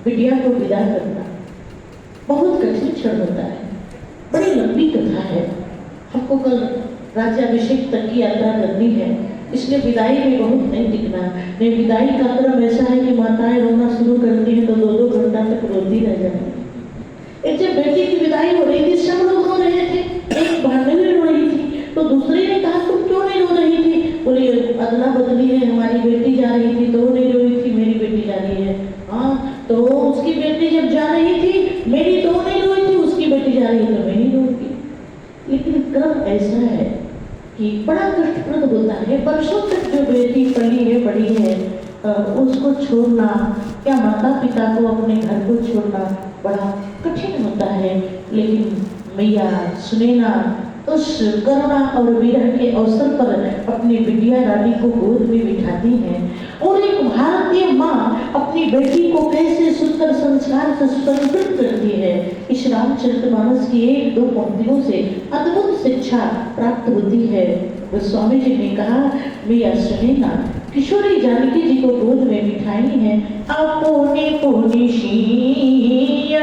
बिटिया को विदा करना बहुत कठिन क्षण होता है। बड़ी लंबी कथा है, हमको कल राज्याभिषेक तक की यात्रा करनी है, इसलिए विदाई में बहुत नहीं टिकना। नहीं, विदाई का क्रम ऐसा है कि माताएं रोना शुरू करती हैं तो 2-2 घंटा तक रोती रह जाती है। एक जब बेटी की विदाई हो रही थी, सब लोग रो रहे थे, एक भाभी भी रो रही थी, तो दूसरे ने कहा तुम क्यों नहीं रो रही थी? बोली अदला बदली है, हमारी बेटी जा रही थी तो वो नहीं रोई थी, मेरी बेटी जा रही है। हाँ, तो उसकी बेटी जब जा रही थी मेरी तो नहीं रोई थी, उसकी बेटी जा रही है तो मैं नहीं रोऊंगी। लेकिन क्रम ऐसा है कि बड़ा कष्टप्रद होता है। वर्षों तक जो बेटी पली है, बड़ी है, उसको छोड़ना या माता पिता को अपने घर को छोड़ना बड़ा कठिन होता है। लेकिन मैया सुनैना उस करुणा और विरह के अवसर पर अपनी बिटिया रानी को गोद में बिठाती हैं और एक भारतीय माँ अपनी बेटी को कैसे सुंदर संस्कार से सुसंस्कृत करती है, इस रामचरितमानस की 1-2 पंक्तियों से अद्भुत शिक्षा प्राप्त होती है। गोस्वामी जी ने कहा, मैया सुनैना किशोरी जानकी जी को गोद में बिठाई है। अपने पुनि शीय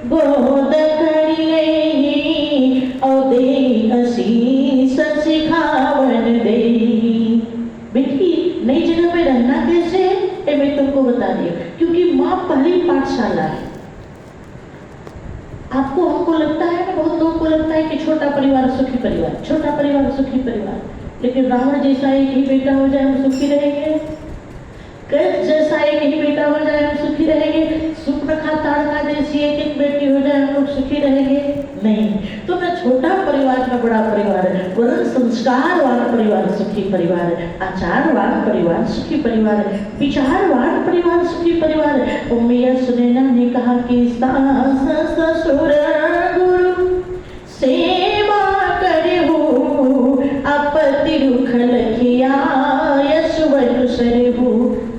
गोद कर ले और दे असीस सिखावन दे। बेटी नई जगह में रहना कैसे है ये मैं तुमको बता रही हूँ, क्योंकि माँ पहली पाठशाला है। आपको हमको लगता है ना, बहुत लोगों को लगता है कि छोटा परिवार सुखी परिवार, छोटा परिवार सुखी परिवार, लेकिन रावण जैसा एक ही बेटा हो जाए हम सुखी रहेंगे? कैद जैसा एक ही बेटा हो जाए हम सुखी रहेंगे? सुपर्णखा ताड़का जैसी एक बेटी हो जाए हम लोग सुखी रहेंगे? नहीं। तो न छोटा परिवार न बड़ा परिवार, वरन संस्कारवान परिवार सुखी परिवार, आचारवान परिवार सुखी परिवार, विचारवान परिवार सुखी परिवार। और मैया सुनैना ने कहा कि सास ससुर गुरु सेवा करहु अपति रुख लखिया यशवनु सरहु।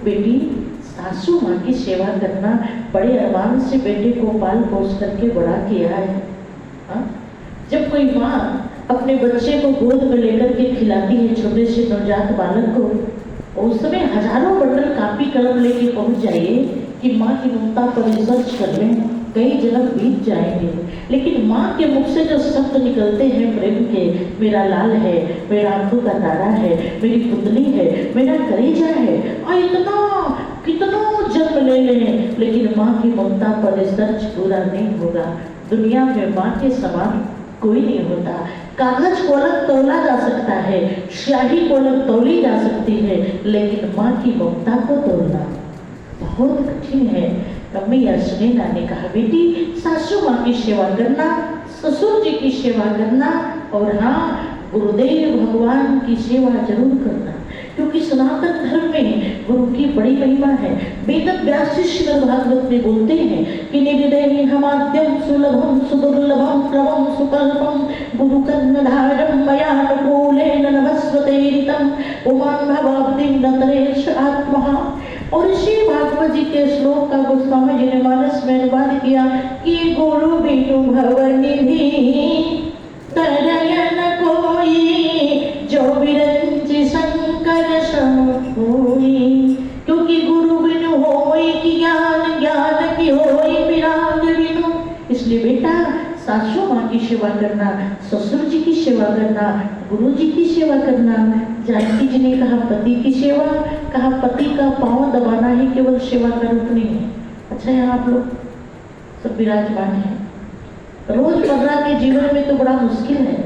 बेटी सासू माँ की सेवा करना बड़े अरमान से बेटे को पाल पोस करके बड़ा किया है। हाँ? जब कोई माँ अपने बच्चे को गोद में लेकर के खिलाती है, छोटे से नवजात बालक को, उस समय हजारों बंडल कापी कलम लेके पहुंच जाइए कि माँ की ममता पर रिसर्च कर लें, कई जन्म बीत जाएंगे। लेकिन माँ के मुख से जो शब्द निकलते हैं प्रेम के, मेरा लाल है, मेरा आंखों का तारा है, मेरी पुतली है, मेरा कलेजा है, और इतना कितना जन्म ले लें, लेकिन माँ की ममता पर रिसर्च पूरा नहीं होगा। दुनिया में माँ के समान कोई नहीं होता। कागज को अलग तौला जा सकता है, स्याही को अलग तौली जा सकती है, लेकिन माँ की ममता को तोलना बहुत कठिन है। मैया सुनैना ने कहा, बेटी सासू माँ की सेवा करना, ससुर जी की सेवा करना, और हाँ गुरुदेव भगवान की सेवा जरूर करना, क्योंकि सनातन धर्म में गुरु की बड़ी महिमा है। वेद व्यास श्रीमद् भागवत में बोलते हैं कि निविदेहि हमाद्यम सुलभम सुदुर्लभम प्रभम सुकल्पम गुरु कर्णधारम मयानुकूलेन नभस्वतेरितम उमान भवाब्धिं नतरेश आत्महा। और इसी भागवत जी के श्लोक का गोस्वामी जी ने मानस में अनुवाद किया कि गुरु बिनु भवनिधि तरयन कोई जो विरंचि शंकर सम होई। क्योंकि गुरु बिनु होई कि ज्ञान, ज्ञान की होई विराग बिनु। इसलिए बेटा सासू माँ की सेवा करना, ससुर जी की सेवा करना, गुरु जी की सेवा करना। जानकी जी ने कहा पति की सेवा, कहा पति का पांव दबाना ही केवल सेवा का रूप नहीं है। अच्छा, यहाँ आप लोग सब विराजमान हैं, रोजमर्रा के जीवन में तो बड़ा मुश्किल है,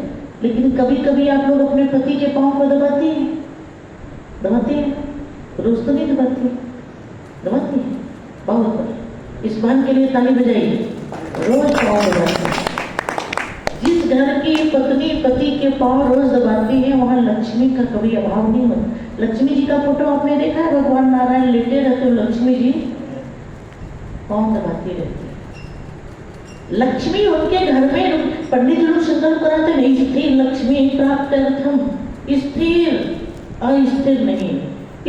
लेकिन कभी कभी आप लोग अपने पति के पांव को दबाते हैं? दबाते हैं? रोज तो नहीं दबाते, दबाते हैं। बहुत बढ़िया, इस बात के लिए ताली बजाइए। रोज पांव दबाते हैं। जिस घर की पत्नी पति के पांव रोज दबाती है, वहां लक्ष्मी का कभी अभाव नहीं होता। लक्ष्मी जी का फोटो आपने देखा है? भगवान नारायण लेटे रहते, लक्ष्मी जी पांव दबाती रहती है। लक्ष्मी उनके घर में, पंडित जी लोग संकल्प कराते हैं, स्थिर लक्ष्मी प्राप्त अर्थम, स्थिर अस्थिर नहीं,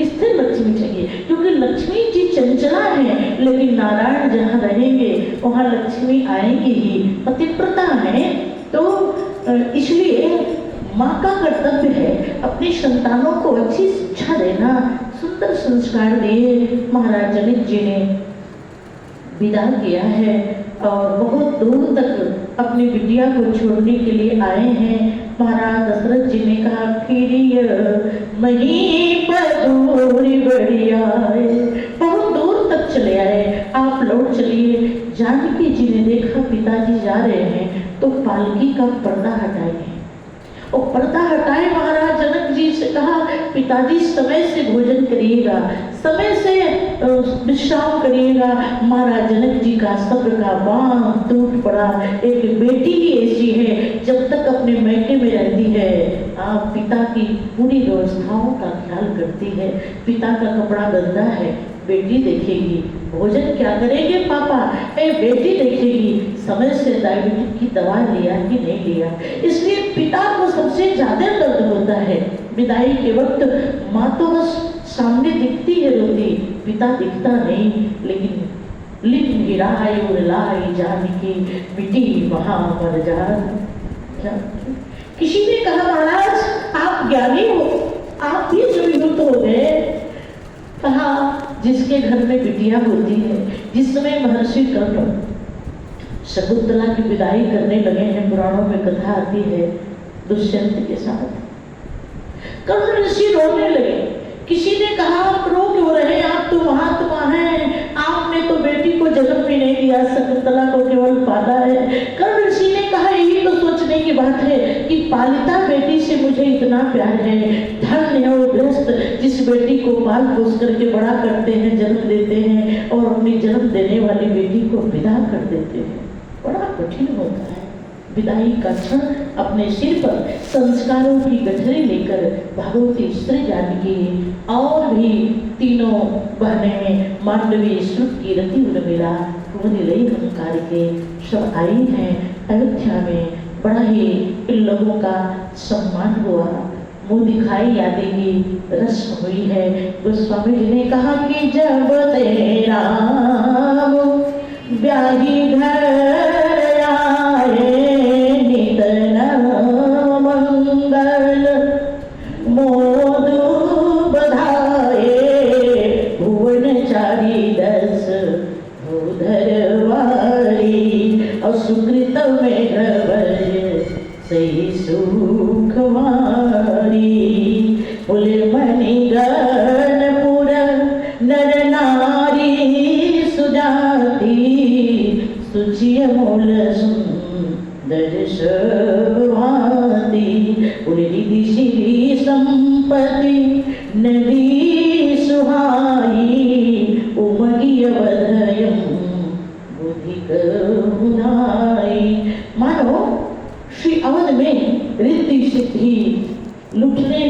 स्थिर लक्ष्मी चाहिए, क्योंकि लक्ष्मी जी चंचला है, लेकिन नारायण जहाँ रहेंगे वहाँ लक्ष्मी आएंगी ही। पतिव्रता है तो इसलिए माँ का कर्तव्य है अपनी संतानों को अच्छी शिक्षा देना, सुंदर संस्कार दिए। महाराज जनक जी ने विदा किया है और बहुत दूर तक अपनी बिटिया को छोड़ने के लिए आए हैं। महाराज दशरथ जी ने कहा फिर मही पर दूरी बड़ी आए, बहुत दूर तक चले आए, आप लौट चलिए। जानकी जी ने देखा पिताजी जा रहे हैं तो पालकी का पर्दा हटाए और पर्दा हटाए महाराज जनक जी से कहा पिताजी समय से भोजन करिएगा, समय से विश्राम करिएगा। महाराज जनक जी का सब्र का बांध टूट पड़ा। एक बेटी ही ऐसी है जब तक अपने मैके में रहती है आप पिता की पूरी व्यवस्थाओं का ख्याल करती है। पिता का कपड़ा गंदा है, बेटी देखेगी। भोजन क्या करेंगे पापा, बेटी देखेगी समय से डायबिटीज की दवा लिया कि नहीं लिया। इसलिए पिता को सबसे ज्यादा दर्द होता है। विदाई के वक्त माँ तो बस सामने दिखती है रोती, पिता दिखता नहीं। लेकिन लिन गिराई उड़लाई जानकी मिटी वहां मर जा। किसी ने कहा महाराज आप ज्ञानी हो, आप भी सुविमुक्त हो गए। कहा जिसके घर में बिटिया होती है, जिस समय महर्षि कर्ण शकुंतला की विदाई करने लगे हैं, पुराणों में कथा आती है दुष्यंत के साथ, कर्ण ऋषि रोने लगे। किसी ने कहा आप रो क्यों रहे, आप तो महात्मा हैं, आपने तो बेटी को जन्म भी नहीं दिया, शकुंतला को केवल पाला है। कर्ण ऋषि ने कहा यही तो सोचने की बात है कि पालिता बेटी से मुझे इतना प्यार है। धन्य है वो गृहस्थ जिस बेटी को पाल पोस करके बड़ा करते हैं, जन्म देते हैं और अपनी जन्म देने वाली बेटी को विदा कर देते हैं। बड़ा कठिन होता है। विदाई का क्षण अपने सिर पर संस्कारों की गठरी लेकर भगवती श्री जानकी और भी तीनों बहनें मांडवी श्रुत की रति उर्मिला कुवनिलयी हंकार के सब आई हैं अयोध्या में। बड़ा ही इन लोगों का सम्मान हुआ, मुंह दिखाई यादें की रस्म हुई है। गोस्वामी जी ने कहा कि जब तेरा ब्याही घर आए नित मंगल मोदु बधाए भुवन चारी दस भूधर वारी और सुकृत में सही सुखवारी बोले मणिगण पुर नर नारी सुजाति सुचिय मूल सुंदर भांति बोले रिधि श्री संपत्ति नदी सुहाई उमगी अवधयम बुद्धि कहुनाई। मानो श्री अवध में रिद्धि सिद्धि लुटने